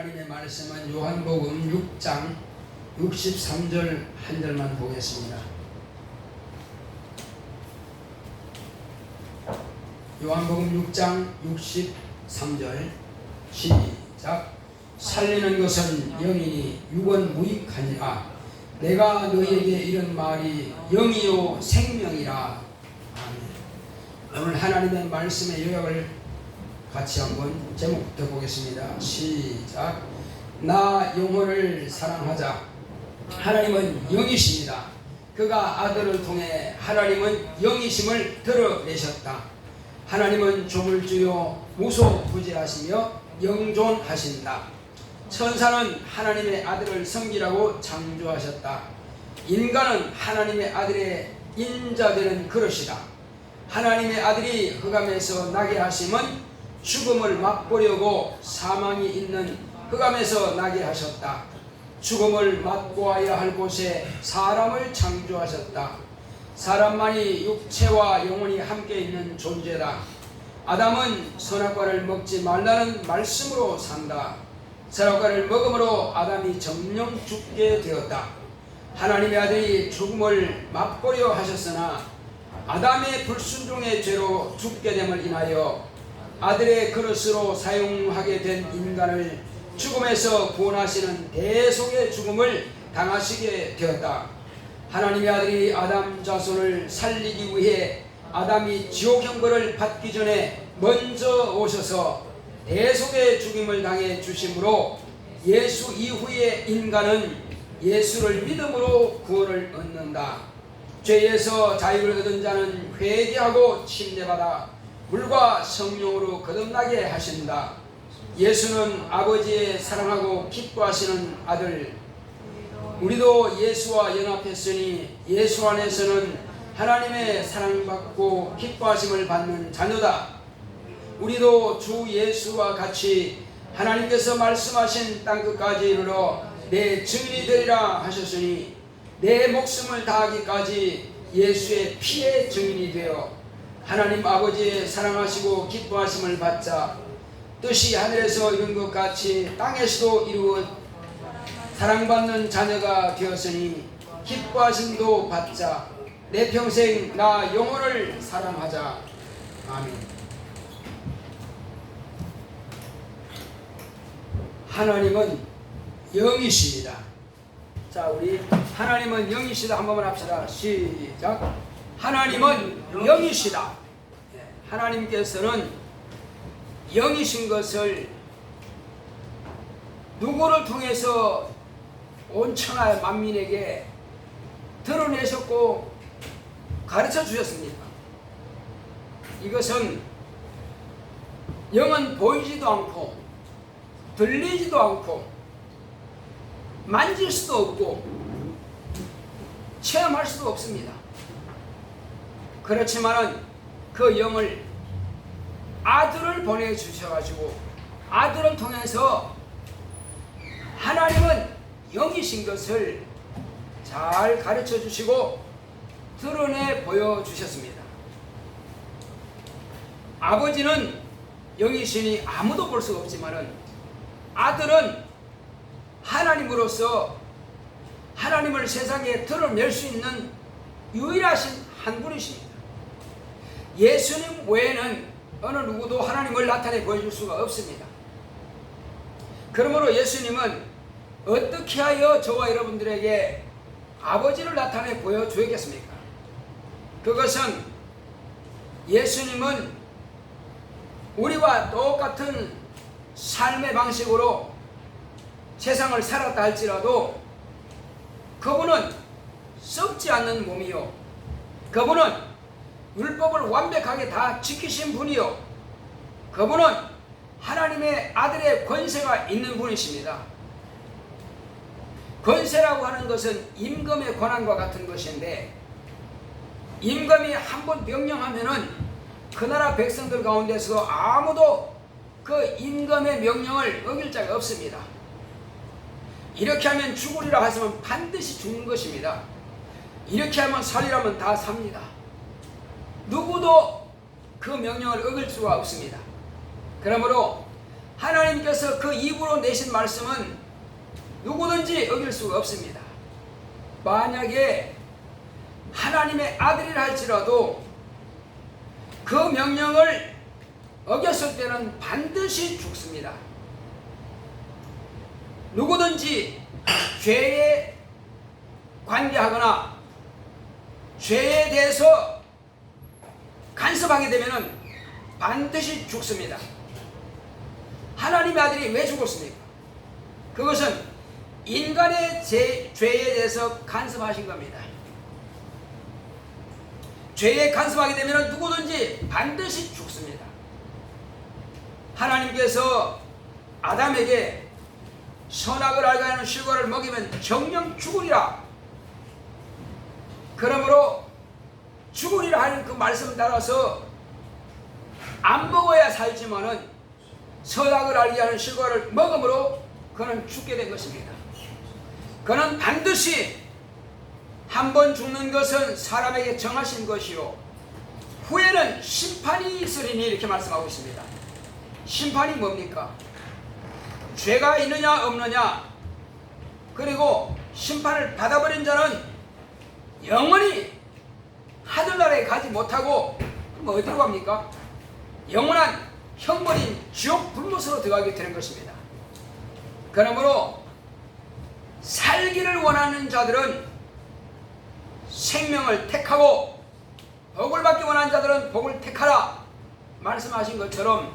하나님의 말씀은 요한복음 6장 63절 한 절만 보겠습니다. 요한복음 6장 63절 시작. 살리는 것은 영이니 육은 무익하니라. 내가 너희에게 이런 말이 영이요 생명이라. 아멘. 오늘 하나님의 말씀의 요약을 같이 한번 제목부터 보겠습니다. 시작. 나 영혼을 사랑하자. 하나님은 영이십니다. 그가 아들을 통해 하나님은 영이심을 드러내셨다. 하나님은 조물주요 무소부재하시며 영존하신다. 천사는 하나님의 아들을 섬기라고 창조하셨다. 인간은 하나님의 아들의 인자되는 그릇이다. 하나님의 아들이 흑암에서 나게 하심은 죽음을 맛보려고 사망이 있는 흑암에서 나게 하셨다. 죽음을 맛보아야 할 곳에 사람을 창조하셨다. 사람만이 육체와 영혼이 함께 있는 존재다. 아담은 선악과를 먹지 말라는 말씀으로 산다. 선악과를 먹음으로 아담이 정령 죽게 되었다. 하나님의 아들이 죽음을 맛보려 하셨으나 아담의 불순종의 죄로 죽게 됨을 인하여 아들의 그릇으로 사용하게 된 인간을 죽음에서 구원하시는 대속의 죽음을 당하시게 되었다. 하나님의 아들이 아담 자손을 살리기 위해 아담이 지옥 형벌을 받기 전에 먼저 오셔서 대속의 죽임을 당해 주심으로 예수 이후의 인간은 예수를 믿음으로 구원을 얻는다. 죄에서 자유를 얻은 자는 회개하고 침례받아 물과 성령으로 거듭나게 하신다. 예수는 아버지의 사랑하고 기뻐하시는 아들. 우리도 예수와 연합했으니 예수 안에서는 하나님의 사랑받고 기뻐하심을 받는 자녀다. 우리도 주 예수와 같이 하나님께서 말씀하신 땅끝까지 이르러 내 증인이 되리라 하셨으니 내 목숨을 다하기까지 예수의 피의 증인이 되어 하나님 아버지의 사랑하시고 기뻐하심을 받자. 뜻이 하늘에서 이룬 것 같이 땅에서도 이루어 사랑받는 자녀가 되었으니 기뻐하심도 받자. 내 평생 나 영혼을 사랑하자. 아멘. 하나님은 영이십니다. 자, 우리 하나님은 영이시다 한 번만 합시다. 시작. 하나님은 영이시다. 하나님께서는 영이신 것을 누구를 통해서 온 천하 만민에게 드러내셨고 가르쳐 주셨습니까? 이것은 영은 보이지도 않고 들리지도 않고 만질 수도 없고 체험할 수도 없습니다. 그렇지만은 그 영을 아들을 보내주셔가지고 아들을 통해서 하나님은 영이신 것을 잘 가르쳐 주시고 드러내 보여주셨습니다. 아버지는 영이시니 아무도 볼 수가 없지만은 아들은 하나님으로서 하나님을 세상에 드러낼 수 있는 유일하신 한 분이십니다. 예수님 외에는 어느 누구도 하나님을 나타내 보여줄 수가 없습니다. 그러므로 예수님은 어떻게 하여 저와 여러분들에게 아버지를 나타내 보여주겠습니까? 그것은 예수님은 우리와 똑같은 삶의 방식으로 세상을 살았다 할지라도 그분은 썩지 않는 몸이요, 그분은 율법을 완벽하게 다 지키신 분이요, 그분은 하나님의 아들의 권세가 있는 분이십니다. 권세라고 하는 것은 임금의 권한과 같은 것인데, 임금이 한번 명령하면은 그 나라 백성들 가운데서 아무도 그 임금의 명령을 어길 자가 없습니다. 이렇게 하면 죽으리라 하시면 반드시 죽는 것입니다. 이렇게 하면 살리라면 다 삽니다. 누구도 그 명령을 어길 수가 없습니다. 그러므로 하나님께서 그 입으로 내신 말씀은 누구든지 어길 수가 없습니다. 만약에 하나님의 아들이라 할지라도 그 명령을 어겼을 때는 반드시 죽습니다. 누구든지 죄에 관계하거나 죄에 대해서 간섭하게 되면 반드시 죽습니다. 하나님의 아들이 왜 죽었습니까? 그것은 인간의 죄에 대해서 간섭하신 겁니다. 죄에 간섭하게 되면 누구든지 반드시 죽습니다. 하나님께서 아담에게 선악을 알게 하는 실과를 먹이면 정령 죽으리라. 그러므로 죽으리라 하는 그 말씀 따라서 안 먹어야 살지만은 선악을 알게 하는 실과를 먹음으로 그는 죽게 된 것입니다. 그는 반드시 한 번 죽는 것은 사람에게 정하신 것이요 후에는 심판이 있으리니 이렇게 말씀하고 있습니다. 심판이 뭡니까? 죄가 있느냐 없느냐, 그리고 심판을 받아버린 자는 영원히 하늘나라에 가지 못하고 그럼 어디로 갑니까? 영원한 형벌인 지옥 불못으로 들어가게 되는 것입니다. 그러므로 살기를 원하는 자들은 생명을 택하고 복을 받기 원하는 자들은 복을 택하라 말씀하신 것처럼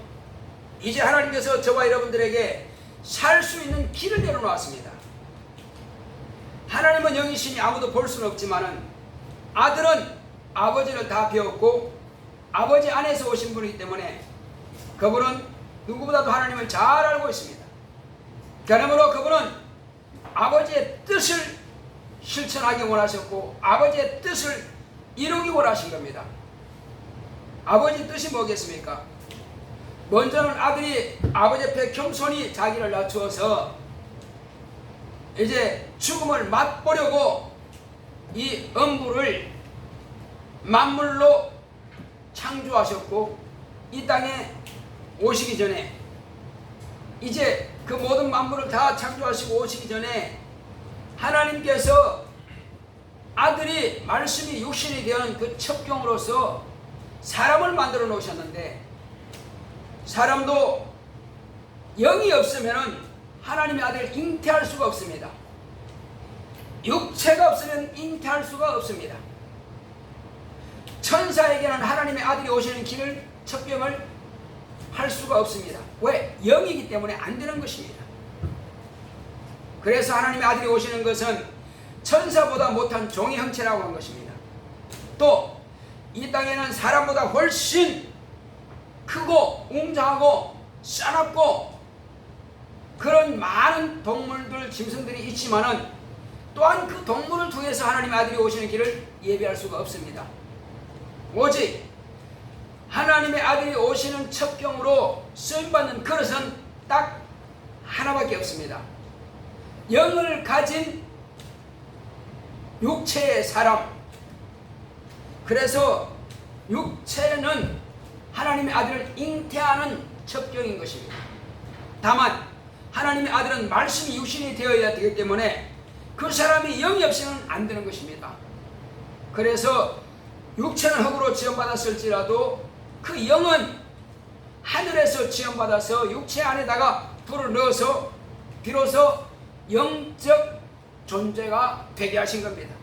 이제 하나님께서 저와 여러분들에게 살 수 있는 길을 내려놓았습니다. 하나님은 영이시니 아무도 볼 수는 없지만은 아들은 아버지를 다 배웠고 아버지 안에서 오신 분이기 때문에 그분은 누구보다도 하나님을 잘 알고 있습니다. 그러므로 그분은 아버지의 뜻을 실천하기 원하셨고 아버지의 뜻을 이루기 원하신 겁니다. 아버지 뜻이 뭐겠습니까? 먼저는 아들이 아버지 앞에 겸손히 자기를 낮추어서 이제 죽음을 맛보려고 이 음부를 만물로 창조하셨고 이 땅에 오시기 전에 이제 그 모든 만물을 다 창조하시고 오시기 전에 하나님께서 아들이 말씀이 육신이 되는 그 첩경으로서 사람을 만들어 놓으셨는데 사람도 영이 없으면 하나님의 아들을 잉태할 수가 없습니다. 육체가 없으면 잉태할 수가 없습니다. 천사에게는 하나님의 아들이 오시는 길을 첩경을 할 수가 없습니다. 왜? 영이기 때문에 안 되는 것입니다. 그래서 하나님의 아들이 오시는 것은 천사보다 못한 종의 형체라고 한 것입니다. 또 이 땅에는 사람보다 훨씬 크고 웅장하고 싸납고 그런 많은 동물들, 짐승들이 있지만은 또한 그 동물을 통해서 하나님의 아들이 오시는 길을 예비할 수가 없습니다. 오직 하나님의 아들이 오시는 첩경으로 쓰임받는 그릇은 딱 하나밖에 없습니다. 영을 가진 육체의 사람. 그래서 육체는 하나님의 아들을 잉태하는 첩경인 것입니다. 다만 하나님의 아들은 말씀이 육신이 되어야 되기 때문에 그 사람이 영이 없이는 안 되는 것입니다. 그래서 육체는 흙으로 지원받았을지라도 그 영은 하늘에서 지원받아서 육체 안에다가 불을 넣어서 비로소 영적 존재가 되게 하신 겁니다.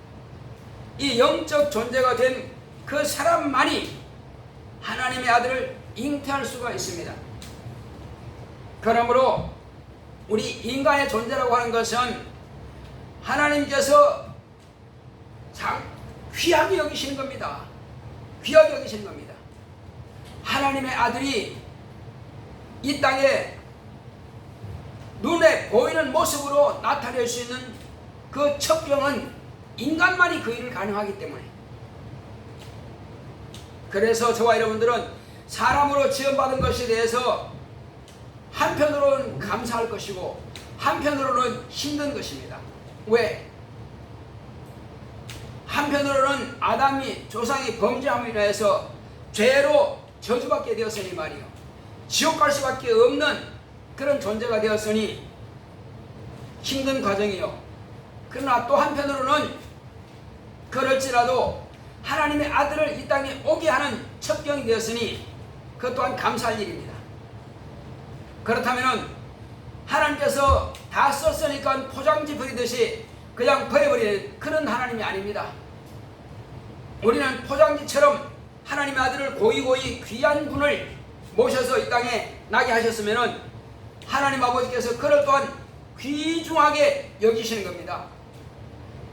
이 영적 존재가 된 그 사람만이 하나님의 아들을 잉태할 수가 있습니다. 그러므로 우리 인간의 존재라고 하는 것은 하나님께서 귀하게 여기시는 겁니다. 귀하게 여기시는 겁니다. 하나님의 아들이 이 땅에 눈에 보이는 모습으로 나타낼 수 있는 그 첩경은 인간만이 그 일을 가능하기 때문에 그래서 저와 여러분들은 사람으로 지원받은 것에 대해서 한편으로는 감사할 것이고 한편으로는 힘든 것입니다. 왜? 한편으로는 아담이 조상이 범죄함으로 인해서 죄로 저주받게 되었으니 말이요 지옥 갈 수밖에 없는 그런 존재가 되었으니 힘든 과정이요. 그러나 또 한편으로는 그럴지라도 하나님의 아들을 이 땅에 오게 하는 첩경이 되었으니 그것 또한 감사할 일입니다. 그렇다면 하나님께서 다 썼으니까 포장지 버리듯이 그냥 버려버리는 그런 하나님이 아닙니다. 우리는 포장지처럼 하나님의 아들을 고이고이 귀한 분을 모셔서 이 땅에 나게 하셨으면 하나님 아버지께서 그를 또한 귀중하게 여기시는 겁니다.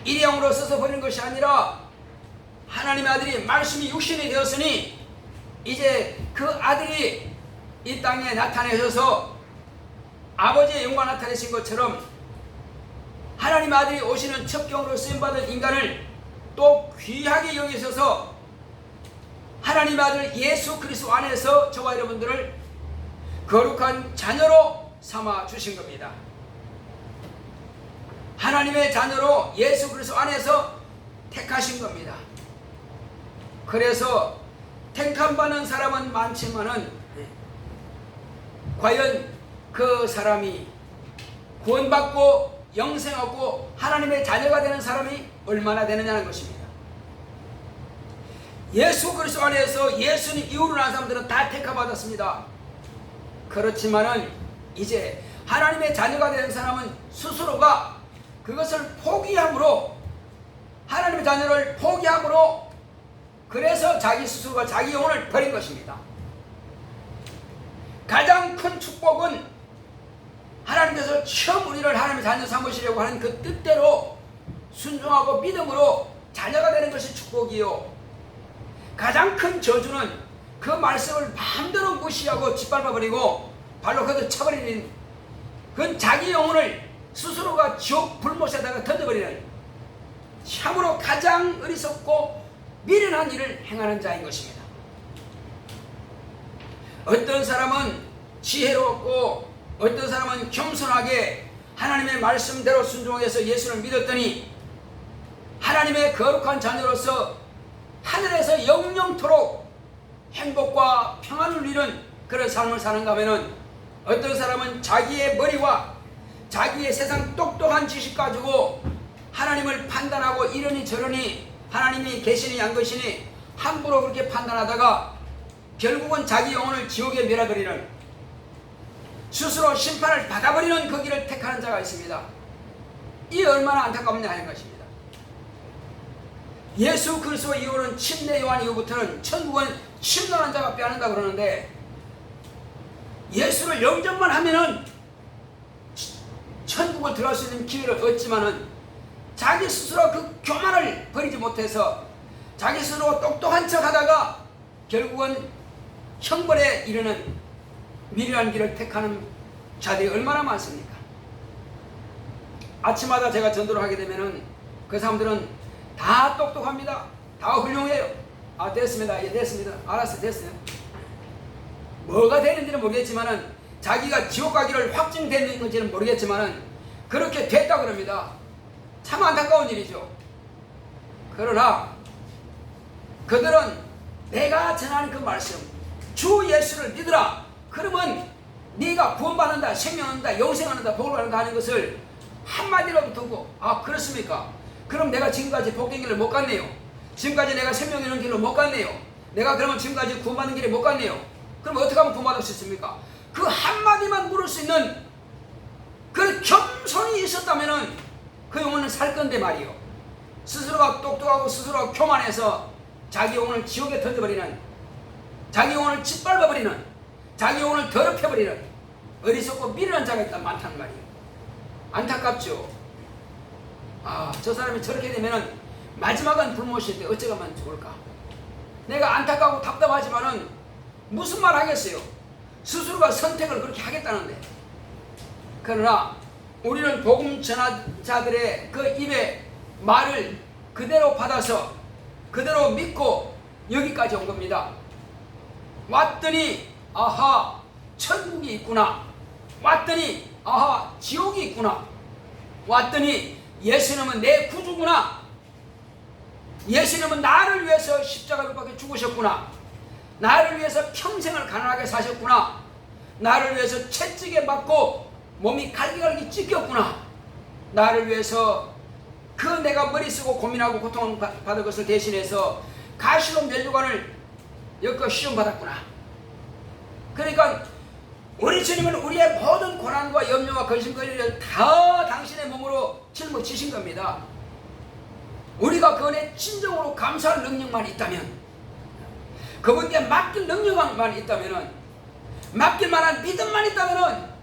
일회용으로 써서 버리는 것이 아니라 하나님의 아들이 말씀이 육신이 되었으니 이제 그 아들이 이 땅에 나타내셔서 아버지의 영광 나타내신 것처럼 하나님의 아들이 오시는 첩경으로 쓰임받은 인간을 또 귀하게 여기셔서 하나님의 아들 예수 그리스도 안에서 저와 여러분들을 거룩한 자녀로 삼아 주신 겁니다. 하나님의 자녀로 예수 그리스도 안에서 택하신 겁니다. 그래서 택함받는 사람은 많지만은 과연 그 사람이 구원받고 영생하고 하나님의 자녀가 되는 사람이 얼마나 되느냐는 것입니다. 예수 그리스도 안에서 예수님 이후로 난 사람들은 다 택함받았습니다. 그렇지만은 이제 하나님의 자녀가 되는 사람은 스스로가 그것을 포기함으로 하나님의 자녀를 포기함으로 그래서 자기 스스로가 자기 영혼을 버린 것입니다. 가장 큰 축복은 하나님께서 처음 우리를 하나님의 자녀 삼으시려고 하는 그 뜻대로 순종하고 믿음으로 자녀가 되는 것이 축복이요. 가장 큰 저주는 그 말씀을 마음대로 무시하고 짓밟아버리고 발로 걷어 차버리는 그건 자기 영혼을 스스로가 지옥 불못에다가 던져버리는 참으로 가장 어리석고 미련한 일을 행하는 자인 것입니다. 어떤 사람은 지혜롭고 어떤 사람은 겸손하게 하나님의 말씀대로 순종해서 예수를 믿었더니 하나님의 거룩한 자녀로서 하늘에서 영영토록 행복과 평안을 누리는 그런 삶을 사는가 하면은 어떤 사람은 자기의 머리와 자기의 세상 똑똑한 지식 가지고 하나님을 판단하고 이러니 저러니 하나님이 계시니 안 계시니 함부로 그렇게 판단하다가 결국은 자기 영혼을 지옥에 밀어버리는 스스로 심판을 받아버리는 그 길을 택하는 자가 있습니다. 이 얼마나 안타깝냐 하는 것입니다. 예수 그리스도 이후로는 침례 요한 이후부터는 천국은 침노한 자가 빼앗는다 그러는데 예수를 영접만 하면은 천국을 들어갈 수 있는 기회를 얻지만은 자기 스스로 그 교만을 버리지 못해서 자기 스스로 똑똑한 척 하다가 결국은 형벌에 이르는 미련한 길을 택하는 자들이 얼마나 많습니까? 아침마다 제가 전도를 하게 되면은 그 사람들은 다 똑똑합니다. 다 훌륭해요. 아, 됐습니다. 예, 됐습니다. 알았어요. 됐어요. 뭐가 되는지는 모르겠지만은 자기가 지옥 가기를 확증되는 건지는 모르겠지만은 그렇게 됐다 그럽니다. 참 안타까운 일이죠. 그러나 그들은 내가 전하는 그 말씀 주 예수를 믿으라. 그러면 네가 구원받는다, 생명 얻는다, 영생하는다, 복을 받는다 하는 것을 한마디로 두고 아 그렇습니까? 그럼 내가 지금까지 복된 길을 못 갔네요. 지금까지 내가 생명 있는 길로 못 갔네요. 내가 그러면 지금까지 구원받는 길에 못 갔네요. 그럼 어떻게 하면 구원받을 수 있습니까? 그 한마디만 물을 수 있는 그 겸손이 있었다면은 그 영혼을 살 건데 말이요. 스스로가 똑똑하고 스스로가 교만해서 자기 영혼을 지옥에 던져버리는, 자기 영혼을 짓밟아버리는, 자기 영혼을 더럽혀버리는 어리석고 미련한 자가 있다 많다는 말이에요. 안타깝죠. 아, 저 사람이 저렇게 되면은 마지막은 불못일 때 어쩌면 좋을까? 내가 안타깝고 답답하지만은 무슨 말 하겠어요? 스스로가 선택을 그렇게 하겠다는데. 그러나 우리는 복음 전하자들의 그 입에 말을 그대로 받아서 그대로 믿고 여기까지 온 겁니다. 왔더니 아하 천국이 있구나. 왔더니 아하 지옥이 있구나. 왔더니 예수님은 내 구주구나. 예수님은 나를 위해서 십자가를 받게 죽으셨구나. 나를 위해서 평생을 가난하게 사셨구나. 나를 위해서 채찍에 맞고 몸이 갈기갈기 찢겼구나. 나를 위해서 그 내가 머리 쓰고 고민하고 고통받을 것을 대신해서 가시로 멸류관을 엮어 시험받았구나. 그러니까 우리 주님은 우리의 모든 고난과 염려와 근심거리를 다 당신의 몸으로 짊어지신 겁니다. 우리가 그 은혜 진정으로 감사할 능력만 있다면, 그분께 맡길 능력만 있다면, 맡길 만한 믿음만 있다면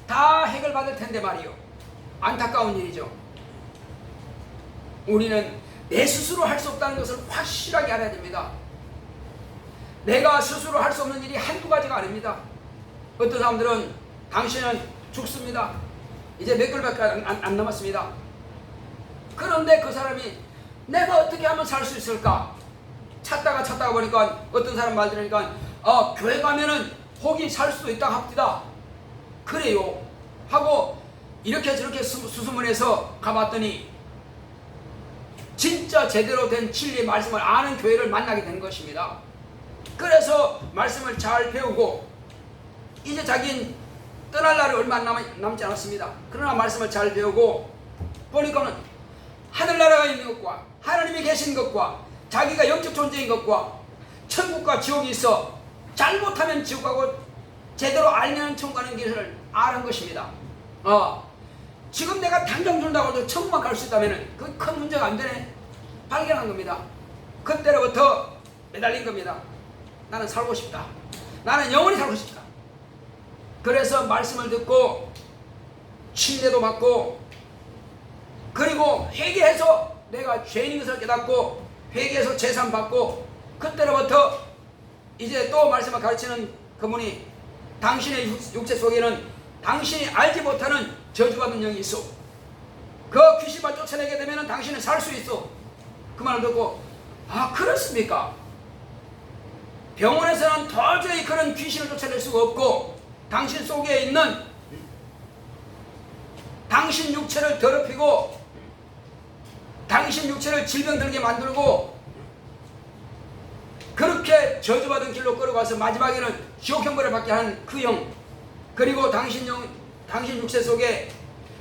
다 해결받을 텐데 말이요. 안타까운 일이죠. 우리는 내 스스로 할 수 없다는 것을 확실하게 알아야 됩니다. 내가 스스로 할 수 없는 일이 한두 가지가 아닙니다. 어떤 사람들은 당신은 죽습니다. 이제 몇 개월밖에 안 남았습니다. 그런데 그 사람이 내가 어떻게 하면 살 수 있을까? 찾다가 보니까 어떤 사람 말 들으니까 교회 가면은 혹이 살 수도 있다 합디다. 그래요 하고 이렇게 저렇게 수소문해서 가봤더니 진짜 제대로 된 진리의 말씀을 아는 교회를 만나게 되는 것입니다. 그래서 말씀을 잘 배우고 이제 자기는 떠날 날이 얼마 남지 않았습니다. 그러나 말씀을 잘 배우고 보니까는 하늘나라가 있는 것과 하나님이 계신 것과 자기가 영적 존재인 것과 천국과 지옥이 있어 잘못하면 지옥 가고 제대로 알면 천국 가는 길을 아는 것입니다. 지금 내가 당장 준다고 해도 천국만 갈 수 있다면 그 큰 문제가 안 되네. 발견한 겁니다. 그때로부터 매달린 겁니다. 나는 살고 싶다. 나는 영원히 살고 싶다. 그래서 말씀을 듣고 침례도 받고 그리고 회개해서 내가 죄인인 것을 깨닫고 회개해서 재산 받고 그때로부터 이제 또 말씀을 가르치는 그분이 당신의 육체 속에는 당신이 알지 못하는 저주받은 영이 있어. 그 귀신만 쫓아내게 되면 당신은 살 수 있어. 그 말을 듣고 그렇습니까? 병원에서는 도저히 그런 귀신을 쫓아낼 수가 없고 당신 속에 있는 당신 육체를 더럽히고 당신 육체를 질병 들게 만들고 그렇게 저주받은 길로 끌어가서 마지막에는 지옥 형벌을 받게 하는 그 영, 그리고 당신 육체 속에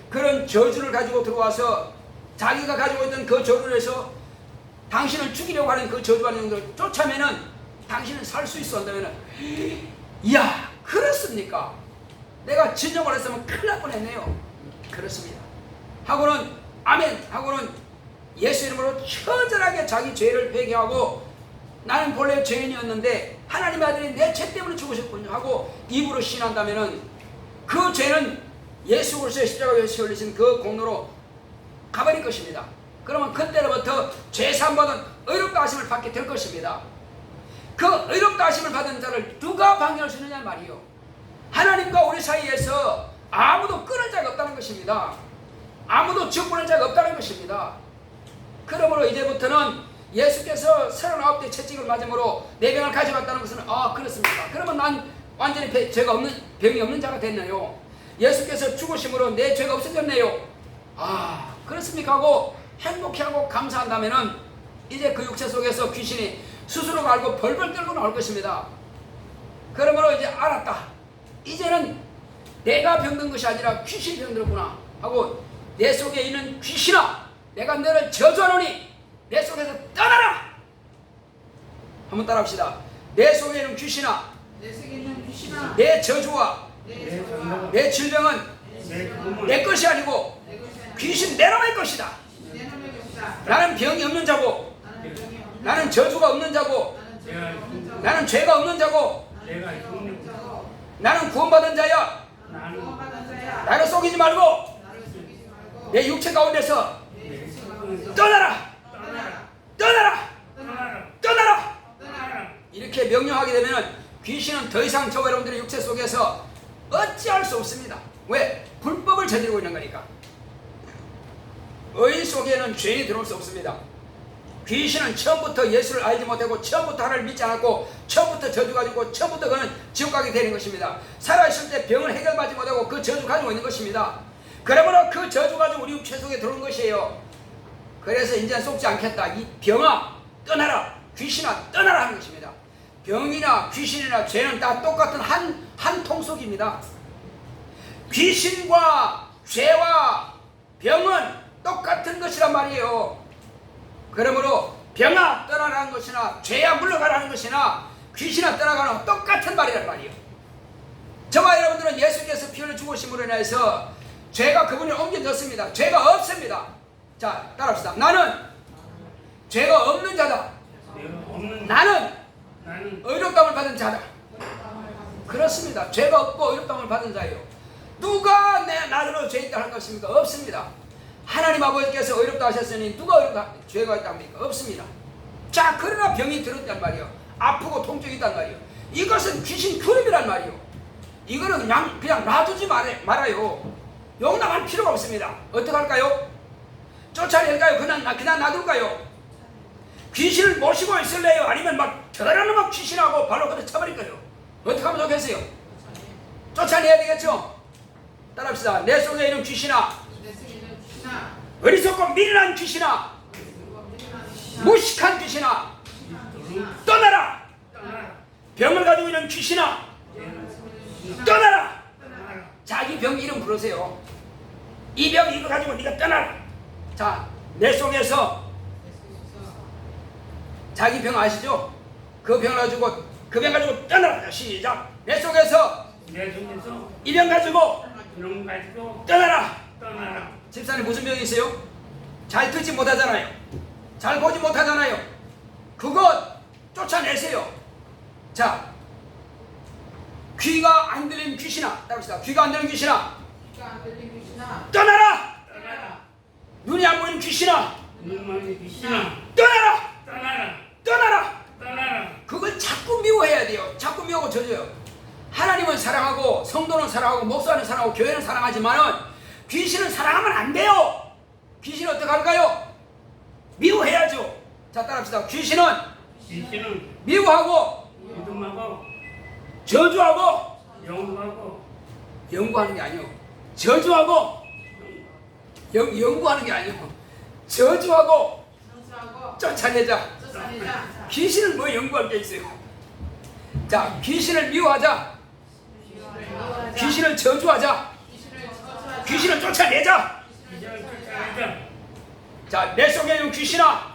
그런 저주를 가지고 들어와서 자기가 가지고 있던 그 저주를 해서 당신을 죽이려고 하는 그 저주받은 영들을 쫓아내면 당신은 살 수 있어 한다면 이야 그렇습니까? 내가 진정을 했으면 큰일 날 뻔했네요. 그렇습니다 하고는 아멘 하고는 예수 이름으로 처절하게 자기 죄를 회개하고 나는 본래 죄인이었는데 하나님의 아들이 내 죄 때문에 죽으셨군요 하고 입으로 신한다면은 그 죄는 예수 그리스도의 십자가에서 흘리신 그 공로로 가버릴 것입니다. 그러면 그때로부터 죄 사함받은 의롭다 하심을 받게 될 것입니다. 그 의롭다 하심을 받은 자를 누가 방해할 수 있느냐 말이요. 하나님과 우리 사이에서 아무도 끊을 자가 없다는 것입니다. 아무도 지옥 보낼 자가 없다는 것입니다. 그러므로 이제부터는 예수께서 39대 채찍을 맞음으로 내 병을 가져갔다는 것은 그렇습니까? 그러면 난 완전히 병이 없는 자가 됐네요. 예수께서 죽으심으로 내 죄가 없어졌네요. 그렇습니까? 하고 행복해하고 감사한다면은 이제 그 육체 속에서 귀신이 스스로 알고 벌벌 떨고 나올 것입니다. 그러므로 이제 알았다. 이제는 내가 병든 것이 아니라 귀신이 병들었구나 하고 내 속에 있는 귀신아 내가 너를 저주하노니 내 속에서 떠나라. 한번 따라합시다. 내 속에 있는 귀신아 내 저주와 내 질병은 내 것이 아니고 귀신 내놈의 것이다. 나는 병이 없는 자고 나는 저주가 없는 자고 나는 죄가 없는 자고 나는 구원받은 자야. 나를 속이지 말고 내 육체 가운데서 떠나라. 이렇게 명령하게 되면 귀신은 더 이상 저와 여러분들의 육체 속에서 어찌할 수 없습니다. 왜? 불법을 저지르고 있는 거니까. 의인 속에는 죄인이 들어올 수 없습니다. 귀신은 처음부터 예수를 알지 못하고 처음부터 하나님을 믿지 않았고 처음부터 저주 가지고 처음부터 그는 지옥 가게 되는 것입니다. 살아있을 때 병을 해결받지 못하고 그 저주 가지고 있는 것입니다. 그러므로 그 저주 가지고 우리 육체 속에 들어온 것이에요. 그래서 이제 속지 않겠다. 이 병아 떠나라. 귀신아 떠나라 하는 것입니다. 병이나 귀신이나 죄는 다 똑같은 한 통속입니다. 귀신과 죄와 병은 똑같은 것이란 말이에요. 그러므로 병아 떠나라는 것이나 죄야 물러가라는 것이나 귀신아 떠나가는 것 똑같은 말이란 말이에요. 저와 여러분들은 예수께서 피 흘려 죽으심으로 인해서 죄가 그분이 옮겨졌습니다. 죄가 없습니다. 자, 따라합시다. 나는 죄가 없는 자다. 나는 의롭다함을 받은 자다. 그렇습니다. 죄가 없고 의롭다함을 받은 자예요. 누가 나로 죄 있다 할 것입니까? 없습니다. 하나님 아버지께서 의롭다 하셨으니 누가 죄가 있답니까? 없습니다. 자, 그러나 병이 들었단 말이에요. 아프고 통증이 있단 말이에요. 이것은 귀신 그림이란 말이에요. 이거는 그냥 놔두지 말아요. 용납할 필요가 없습니다. 어떻게 할까요? 쫓아낼까요? 그냥 놔둘까요? 귀신을 모시고 있을래요? 아니면 막 더러는 막 귀신하고 발로 그냥 쳐버릴까요? 어떻게 하면 좋겠어요? 쫓아내야 되겠죠? 따라합시다. 내 속에 있는 귀신아, 어리석고 미련한 귀신아, 무식한 귀신아, 떠나라! 병을 가지고 있는 귀신아, 떠나라! 자기 병 이름 부르세요. 이 병 이거 가지고 네가 떠나라. 자, 내 속에서 자기 병 아시죠? 그 병 가지고 떠나라. 시작. 내 속에서 이 병 가지고 떠나라. 집사님 무슨 병이 있어요? 잘 듣지 못하잖아요. 잘 보지 못하잖아요. 그것 쫓아내세요. 자, 귀가 안 들린 귀신아, 따라합시다. 귀가 안 들린 귀신아, 떠나라. 눈이 안 보이는 귀신아, 떠나라. 그걸 자꾸 미워해야 돼요. 자꾸 미워하고 져줘요. 하나님은 사랑하고 성도는 사랑하고 목사는 사랑하고 교회는 사랑하지만은 귀신은 사랑하면 안 돼요. 귀신은 어떻게 할까요? 미워해야죠. 자, 따라합시다. 귀신은 미워하고 저주하고 연구하는 게 아니요. 저주하고 연구하는 게 아니요. 저주하고 쫓아내자. 귀신은 뭐 연구할 게 있어요? 자, 귀신을 미워하자. 귀신을 저주하자. 귀신을 쫓아내자. 자, 내 속에 있는 귀신아,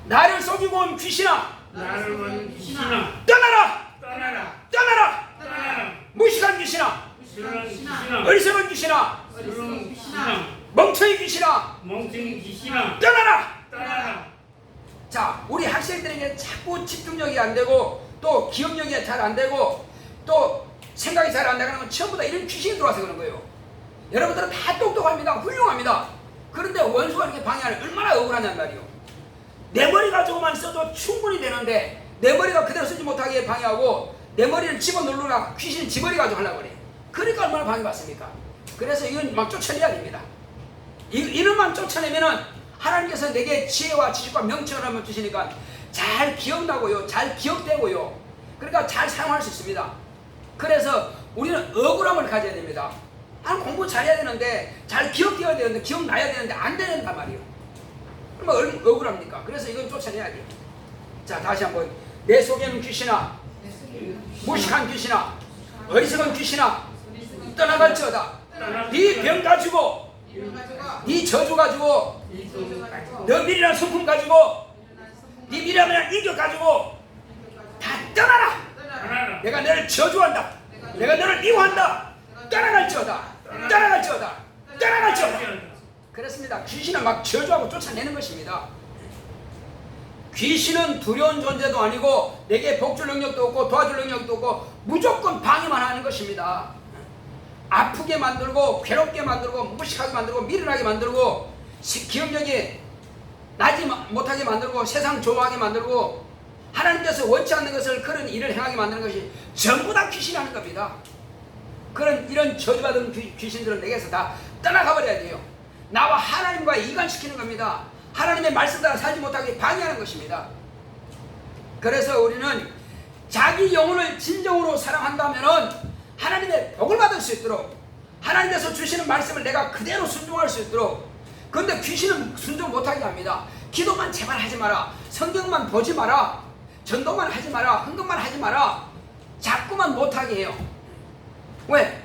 나를 속이고 온 귀신아, 떠나라. 무식한 귀신아, 어리석은 귀신아, 멍청이 귀신아, 떠나라. 자, 우리 학생들에게 자꾸 집중력이 안 되고 또 기억력이 잘 안 되고 또 생각이 잘 안 나가는 건 전부 다 이런 귀신이 들어와서 그런 거예요. 여러분들은 다 똑똑합니다. 훌륭합니다. 그런데 원수가 이렇게 방해하는 얼마나 억울하냔 말이에요. 내 머리 가지고만 써도 충분히 되는데 내 머리가 그대로 쓰지 못하게 방해하고 내 머리를 집어넣으려고 귀신 지 머리 가지고 하려고 그래. 그러니까 얼마나 방해받습니까? 그래서 이건 막 쫓아내야 됩니다. 이름만 쫓아내면은 하나님께서 내게 지혜와 지식과 명철을 한번 주시니까 잘 기억나고요. 잘 기억되고요. 그러니까 잘 사용할 수 있습니다. 그래서 우리는 억울함을 가져야 됩니다. 공부 잘해야 되는데 잘 기억되어야 되는데 기억나야 되는데 안 된단 말이에요. 그러면 얼마나 억울합니까? 그래서 이건 쫓아내야 돼요. 자, 다시 한번. 내 속에는 귀신아, 무식한 귀신아, 어리석은 귀신아, 떠나갈지어다. 네 병 가지고, 네 저주 가지고, 너 미련한 성품 가지고, 네 미련한 인격 가지고 다 떠나라. 내가 너를 저주한다. 내가 너를 미워한다. 떠나갈지어다. 그렇습니다. 귀신은 막 저주하고 쫓아내는 것입니다. 귀신은 두려운 존재도 아니고 내게 복줄 능력도 없고 도와줄 능력도 없고 무조건 방해만 하는 것입니다. 아프게 만들고 괴롭게 만들고 무식하게 만들고 미련하게 만들고 기억력이 나지 못하게 만들고 세상 좋아하게 만들고 하나님께서 원치 않는 것을 그런 일을 행하게 만드는 것이 전부 다 귀신이 하는 겁니다. 이런 저주받은 귀신들은 내게서 다 떠나가 버려야 돼요. 나와 하나님과 이간시키는 겁니다. 하나님의 말씀 따라 살지 못하게 방해하는 것입니다. 그래서 우리는 자기 영혼을 진정으로 사랑한다면 하나님의 복을 받을 수 있도록 하나님께서 주시는 말씀을 내가 그대로 순종할 수 있도록. 그런데 귀신은 순종 못하게 합니다. 기도만 제발 하지 마라. 성경만 보지 마라. 전도만 하지 마라, 헌금만 하지 마라, 자꾸만 못하게 해요. 왜?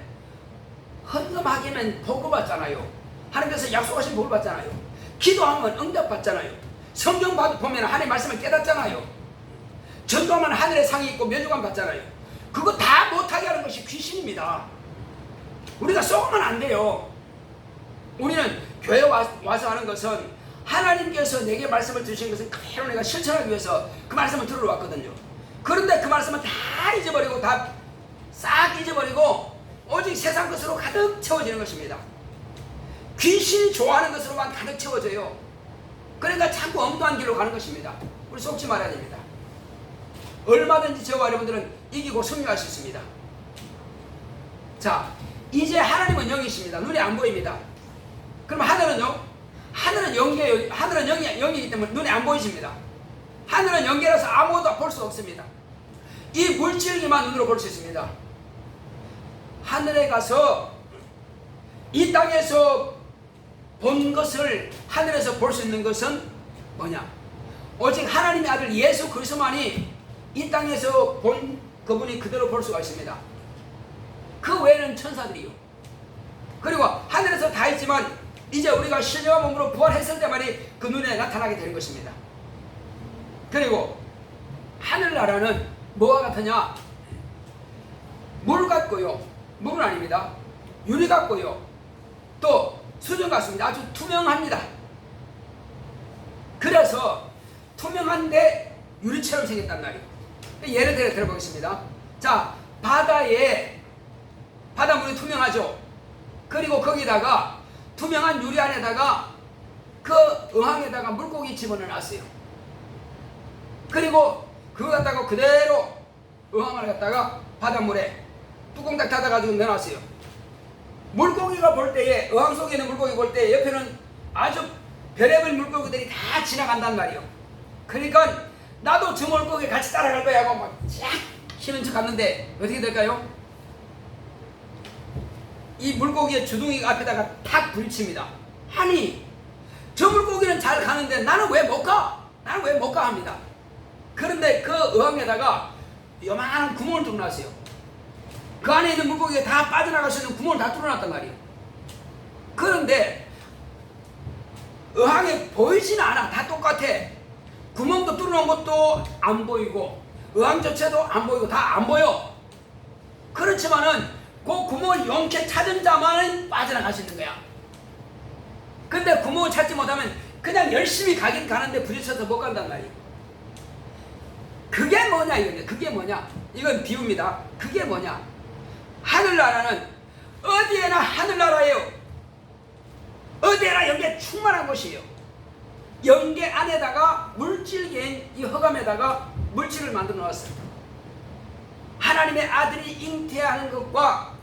헌금하기는 복 받잖아요. 하나님께서 약속하신 복을 받잖아요. 기도하면 응답 받잖아요. 성경 보면 하나님의 말씀을 깨닫잖아요. 전도하면 하늘의 상이 있고 면류관 받잖아요. 그거 다 못하게 하는 것이 귀신입니다. 우리가 썩으면 안 돼요. 우리는 교회 와서 하는 것은 하나님께서 내게 말씀을 주신 것은 그대로 내가 실천하기 위해서 그 말씀을 들으러 왔거든요. 그런데 그 말씀은 다 잊어버리고, 다 싹 잊어버리고 오직 세상 것으로 가득 채워지는 것입니다. 귀신이 좋아하는 것으로만 가득 채워져요. 그러니까 자꾸 엉뚱한 길로 가는 것입니다. 우리 속지 말아야 됩니다. 얼마든지 저와 여러분들은 이기고 승리할 수 있습니다. 자, 이제 하나님은 영이십니다. 눈에 안 보입니다. 그럼 하늘은요? 하늘은 영계예요. 하늘은 영이기 때문에 눈에 안 보이십니다. 하늘은 영계라서 아무것도 볼 수 없습니다. 이 물질기만 눈으로 볼 수 있습니다. 하늘에 가서 이 땅에서 본 것을 하늘에서 볼 수 있는 것은 뭐냐? 오직 하나님의 아들 예수 그리스도만이 이 땅에서 본 그분이 그대로 볼 수가 있습니다. 그 외에는 천사들이요. 그리고 하늘에서 다 있지만 이제 우리가 신령한 몸으로 부활했을 때만이 그 눈에 나타나게 되는 것입니다. 그리고 하늘나라는 뭐와 같으냐? 물 같고요. 물은 아닙니다. 유리 같고요. 또 수정 같습니다. 아주 투명합니다. 그래서 투명한데 유리처럼 생겼단 말이에요. 예를 들어 들어보겠습니다. 자, 바다물이 투명하죠. 그리고 거기다가 투명한 유리 안에다가 그 어항에다가 물고기 집어넣어 놨어요. 그리고 그거 갖다가 그대로 어항을 갖다가 바닷물에 뚜껑 딱 닫아가지고 넣어놨어요. 물고기가 볼 때에, 어항 속에 있는 물고기 볼 때 옆에는 아주 별의별 물고기들이 다 지나간단 말이에요. 그러니까 나도 저 물고기 같이 따라갈 거야 하고 막 쫙 쉬는 척 갔는데 어떻게 될까요? 이 물고기의 주둥이 앞에다가 탁 부딪힙니다. 아니, 저 물고기는 잘 가는데 나는 왜 못 가? 나는 왜 못 가? 합니다. 그런데 그 어항에다가 요만한 구멍을 뚫어놨어요. 그 안에 있는 물고기가 다 빠져나갈 수 있는 구멍을 다 뚫어놨단 말이에요. 그런데 어항에 보이지는 않아. 다 똑같아. 구멍도 뚫어놓은 것도 안 보이고 어항 자체도 안 보이고 다 안 보여. 그렇지만은 그 구멍을 용케 찾은 자만은 빠져나갈 수 있는 거야. 근데 구멍을 찾지 못하면 그냥 열심히 가긴 가는데 부딪혀서 못 간단 말이에요. 그게 뭐냐 이건데, 그게 뭐냐? 이건 비유입니다. 그게 뭐냐? 하늘나라는 어디에나 하늘나라예요. 어디에나 여기에 충만한 곳이에요. 영계 안에다가 물질계인 이 흑암에다가 물질을 만들어 놨어요. 하나님의 아들이 잉태하는 것과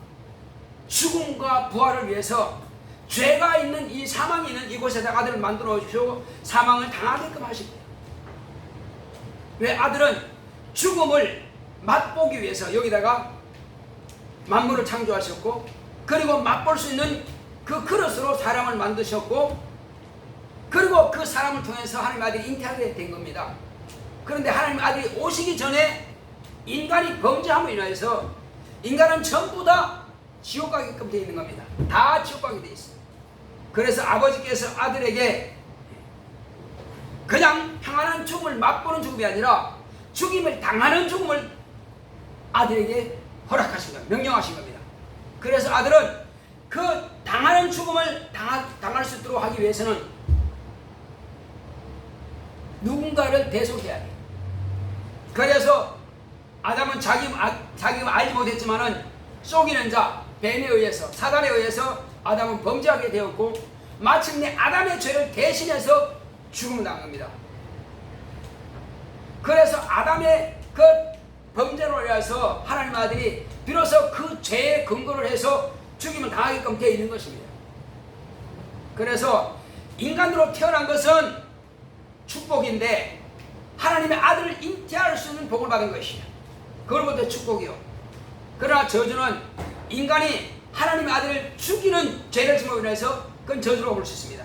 죽음과 부활을 위해서 죄가 있는 이 사망이 있는 이곳에다가 아들을 만들어 주시고 사망을 당하게끔 하신 거예요. 왜? 아들은 죽음을 맛보기 위해서 여기다가 만물을 창조하셨고, 그리고 맛볼 수 있는 그 그릇으로 사람을 만드셨고, 그리고 그 사람을 통해서 하나님의 아들이 잉태하게 된 겁니다. 그런데 하나님의 아들이 오시기 전에 인간이 범죄함으로 인하여서 인간은 전부 다 지옥 가게끔 되어 있는 겁니다. 다 지옥 가게 되어 있어요. 그래서 아버지께서 아들에게 그냥 평안한 죽음을 맛보는 죽음이 아니라 죽임을 당하는 죽음을 아들에게 허락하신 겁니다. 명령하신 겁니다. 그래서 아들은 그 당하는 죽음을 당할 수 있도록 하기 위해서는 누군가를 대속해야 돼요. 그래서 아담은 자기가 알지 못했지만은 속이는 자, 뱀에 의해서, 사단에 의해서 아담은 범죄하게 되었고, 마침내 아담의 죄를 대신해서 죽음을 당한 겁니다. 그래서 아담의 그 범죄로 인해서 하나님 아들이 비로소 그 죄의 근거를 해서 죽임을 당하게끔 되어 있는 것입니다. 그래서 인간으로 태어난 것은 축복인데 하나님의 아들을 잉태할 수 있는 복을 받은 것이에요. 그걸 볼 때 축복이요. 그러나 저주는 인간이 하나님의 아들을 죽이는 죄를 짓므로 인해서 그건 저주로 볼 수 있습니다.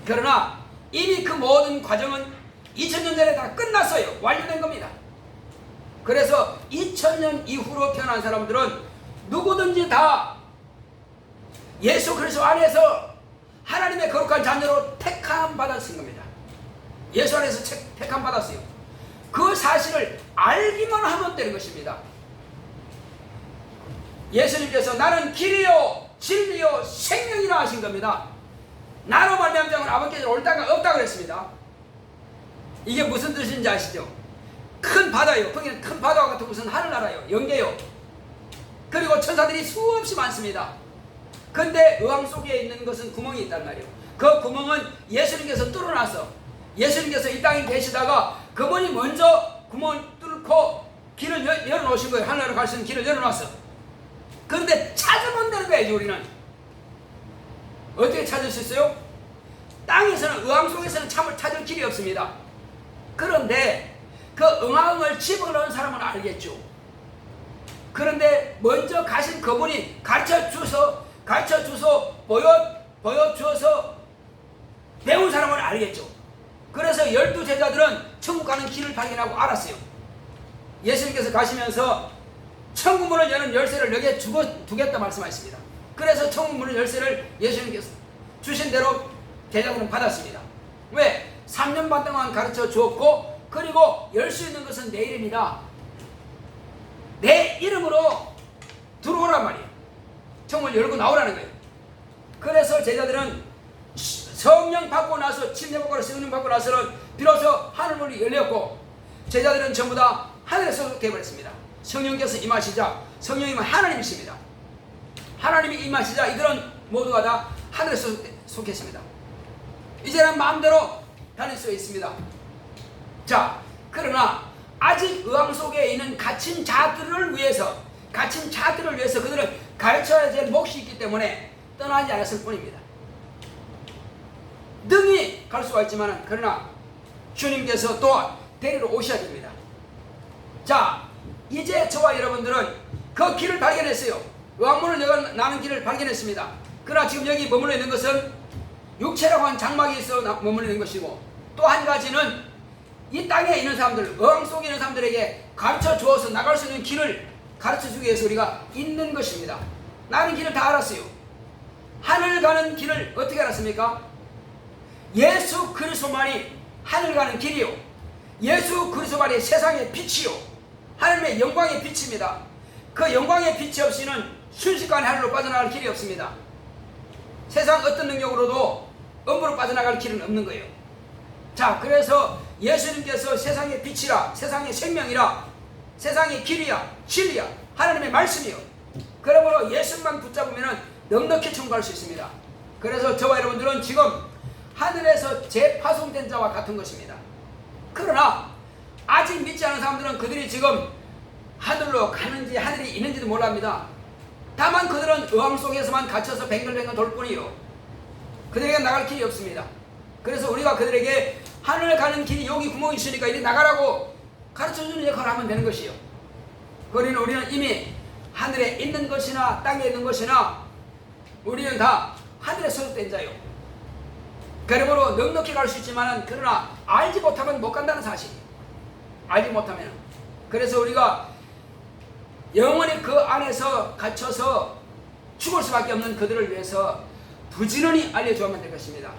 그러나 이미 그 모든 과정은 2000년 전에 다 끝났어요. 완료된 겁니다. 그래서 2000년 이후로 태어난 사람들은 누구든지 다 예수 그리스도 안에서 하나님의 거룩한 자녀로 택함 받았은 겁니다. 예수 안에서 택함 받았어요. 그 사실을 알기만 하면 되는 것입니다. 예수님께서 나는 길이요 진리요 생명이라 하신 겁니다. 나로 말미암은 자는 아버지께서 올 땅가 없다 그랬습니다. 이게 무슨 뜻인지 아시죠? 큰 바다요. 거기는 큰 바다와 같은 무슨 하늘나라요. 영계요. 그리고 천사들이 수없이 많습니다. 근데 의왕 속에 있는 것은 구멍이 있단 말이에요. 그 구멍은 예수님께서 뚫어놨어. 예수님께서 이 땅에 계시다가 그분이 먼저 구멍을 뚫고 길을 열어놓으신 거예요. 하늘나라로 갈 수 있는 길을 열어놨어. 그런데 찾으면 되는 거예요. 우리는 어떻게 찾을 수 있어요? 땅에서는 의왕 속에서는 참을 찾을 길이 없습니다. 그런데 그 의왕을 집어넣은 사람은 알겠죠. 그런데 먼저 가신 그분이 가르쳐 주서 보여주어서 배운 사람은 알겠죠. 그래서 12제자들은 천국 가는 길을 발견하고 알았어요. 예수님께서 가시면서 천국문을 여는 열쇠를 너에게 두겠다 말씀하십니다. 그래서 천국문의 열쇠를 예수님께서 주신 대로 제자들은 받았습니다. 왜? 3년 반 동안 가르쳐 주었고, 그리고 열 수 있는 것은 내 이름이다. 내 이름으로 들어오란 말이에요. 천국을 열고 나오라는 거예요. 그래서 제자들은 성령 받고 나서, 침례받고 성령 받고 나서는 비로소 하늘문이 열렸고, 제자들은 전부 다 하늘에서 되어버렸습니다. 성령께서 임하시자, 성령님은 하나님이십니다. 하나님이 임하시자 이들은 모두가 다 하늘에 속했습니다. 이제는 마음대로 다닐 수 있습니다. 자, 그러나 아직 의왕 속에 있는 갇힌 자들을 위해서 그들은 가르쳐야 될 몫이 있기 때문에 떠나지 않았을 뿐입니다. 능히 갈 수가 있지만, 그러나 주님께서 또 데리러 오셔야 됩니다. 자, 이제 저와 여러분들은 그 길을 발견했어요. 의왕문을 나는 길을 발견했습니다. 그러나 지금 여기 머물러 있는 것은 육체라고 한 장막이 있어 머물러 있는 것이고, 또 한 가지는 이 땅에 있는 사람들, 의왕 속에 있는 사람들에게 가르쳐 주어서 나갈 수 있는 길을 가르쳐 주기 위해서 우리가 있는 것입니다. 나는 길을 다 알았어요. 하늘 가는 길을 어떻게 알았습니까? 예수 그리스도만이 하늘 가는 길이요, 예수 그리스도만이 세상의 빛이요, 하나님의 영광의 빛입니다. 그 영광의 빛이 없이는 순식간에 하늘로 빠져나갈 길이 없습니다. 세상 어떤 능력으로도 음부로 빠져나갈 길은 없는 거예요. 자, 그래서 예수님께서 세상의 빛이라, 세상의 생명이라, 세상의 길이야, 진리야, 하나님의 말씀이요. 그러므로 예수만 붙잡으면 넉넉히 청구할 수 있습니다. 그래서 저와 여러분들은 지금 하늘에서 재파송된 자와 같은 것입니다. 그러나 아직 믿지 않은 사람들은 그들이 지금 하늘로 가는지 하늘이 있는지도 몰랍니다. 다만 그들은 의왕 속에서만 갇혀서 뱅글뱅글 돌 뿐이요, 그들에게 나갈 길이 없습니다. 그래서 우리가 그들에게 하늘 가는 길이 여기 구멍이 있으니까 이리 나가라고 가르쳐주는 역할을 하면 되는 것이요. 우리는 이미 하늘에 있는 것이나 땅에 있는 것이나 우리는 다 하늘에 소속된 자요. 그러므로 넉넉히 갈 수 있지만, 그러나 알지 못하면 못 간다는 사실. 알지 못하면. 그래서 우리가 영원히 그 안에서 갇혀서 죽을 수밖에 없는 그들을 위해서 부지런히 알려주면 될 것입니다.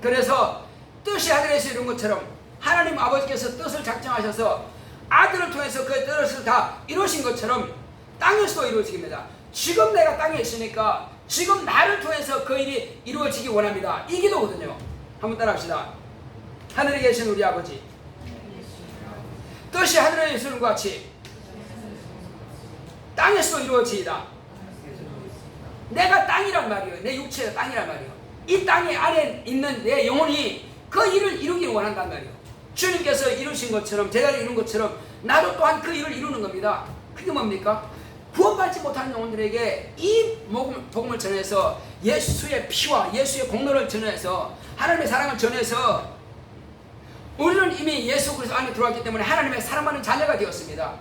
그래서 뜻이 하늘에서 이룬 것처럼 하나님 아버지께서 뜻을 작정하셔서 아들을 통해서 그 뜻을 다 이루신 것처럼 땅에서도 이루어지겠습니다. 지금 내가 땅에 있으니까 지금 나를 통해서 그 일이 이루어지기 원합니다. 이 기도거든요. 한번 따라합시다. 하늘에 계신 우리 아버지, 뜻이 하늘에 있는 것 같이 땅에서도 이루어지이다. 내가 땅이란 말이에요. 내 육체가 땅이란 말이에요. 이 땅의 안에 있는 내 영혼이 그 일을 이루기 원한단 말이에요. 주님께서 이루신 것처럼, 제자들이 이룬 것처럼 나도 또한 그 일을 이루는 겁니다. 그게 뭡니까? 구원받지 못하는 영혼들에게 이 복음을 전해서 예수의 피와 예수의 공로를 전해서 하나님의 사랑을 전해서, 우리는 이미 예수 그리스도 안에 들어왔기 때문에 하나님의 사랑받는 자녀가 되었습니다.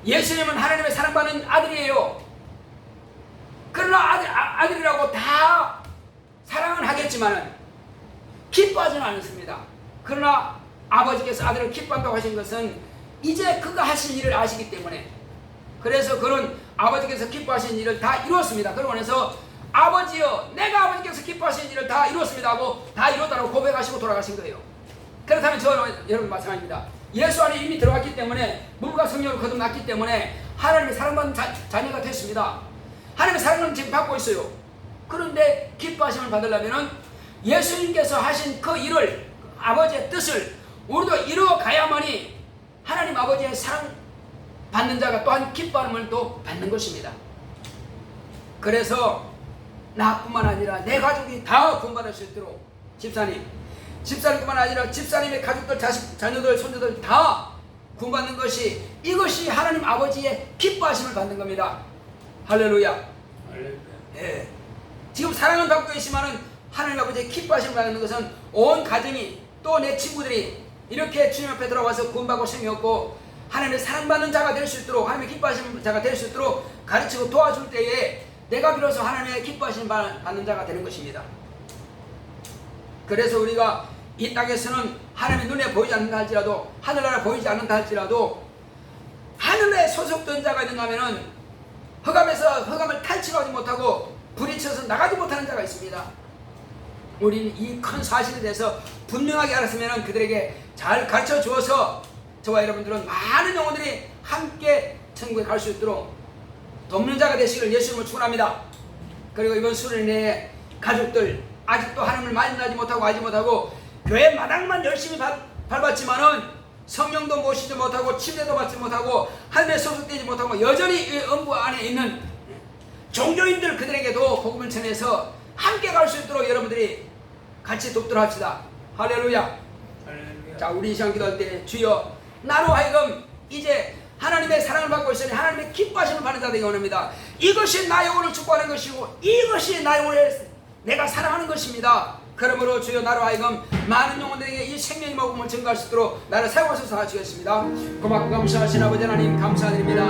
예수님은 하나님의 사랑받는 아들이에요. 그러나 아들이라고 다 사랑은 하겠지만 기뻐하지는 않습니다. 그러나 아버지께서 아들을 기뻐한다고 하신 것은 이제 그가 하신 일을 아시기 때문에, 그래서 그는 아버지께서 기뻐하신 일을 다 이루었습니다. 그러고 나서 아버지여 내가 아버지께서 기뻐하신 일을 다 이루었습니다 하고 다 이루었다고 고백하시고 돌아가신 거예요. 그렇다면 저는 여러분 마찬가지입니다. 예수 안에 이미 들어갔기 때문에, 물과 성령을 거듭났기 때문에 하나님의 사랑받는 자녀가 됐습니다. 하나님의 사랑을 지금 받고 있어요. 그런데 기뻐하심을 받으려면 예수님께서 하신 그 일을, 아버지의 뜻을 우리도 이루어가야만이 하나님 아버지의 사랑 받는 자가 또한 기뻐함을 또 받는 것입니다. 그래서 나뿐만 아니라 내 가족이 다 구원받을 수 있도록 집사님뿐만 아니라 집사님의 가족들, 자식, 자녀들, 손주들 다 구원받는 것이, 이것이 하나님 아버지의 기뻐하심을 받는 겁니다. 할렐루야. 예. 지금 사랑을 받고 계시면은 하나님 아버지의 기뻐하심을 받는 것은 온 가정이, 또 내 친구들이 이렇게 주님 앞에 들어와서 구원받고 생명 얻고 하나님의 사랑받는 자가 될 수 있도록, 하나님의 기뻐하시는 자가 될 수 있도록 가르치고 도와줄 때에 내가 비로소 하나님의 기뻐하심을 받는 자가 되는 것입니다. 그래서 우리가 이 땅에서는 하나님의 눈에 보이지 않는다 할지라도, 하늘나라 보이지 않는다 할지라도 하늘에 소속된 자가 있는가 하면은 흑암을 탈출하지 못하고 부딪혀서 나가지 못하는 자가 있습니다. 우리는 이 큰 사실에 대해서 분명하게 알았으면 그들에게 잘 가르쳐 주어서 저와 여러분들은 많은 영혼들이 함께 천국에 갈 수 있도록 돕는 자가 되시기를 예수님을 축원합니다. 그리고 이번 수련회 내에 가족들 아직도 하나님을 만나지 못하고 알지 못하고 교회 마당만 열심히 밟았지만은 성령도 모시지 못하고 침례도 받지 못하고 하늘에 소속되지 못하고 여전히 이 음부 안에 있는 종교인들, 그들에게도 복음을 전해서 함께 갈 수 있도록 여러분들이 같이 돕도록 합시다. 할렐루야. 자, 우리 이 시간 기도할 때 주여 나로 하여금 이제 하나님의 사랑을 받고 있으니 하나님의 기뻐하심을 받는 자 되기 원합니다. 이것이 나의 영혼을 축복하는 것이고 이것이 나의 영혼을 내가 사랑하는 것입니다. 그러므로 주여 나로 하여금 많은 영혼들에게 이 생명의 복음을 증거할 수 있도록 나를 사용하셔서 하시겠습니다. 고맙고 감사하신 아버지 하나님 감사드립니다.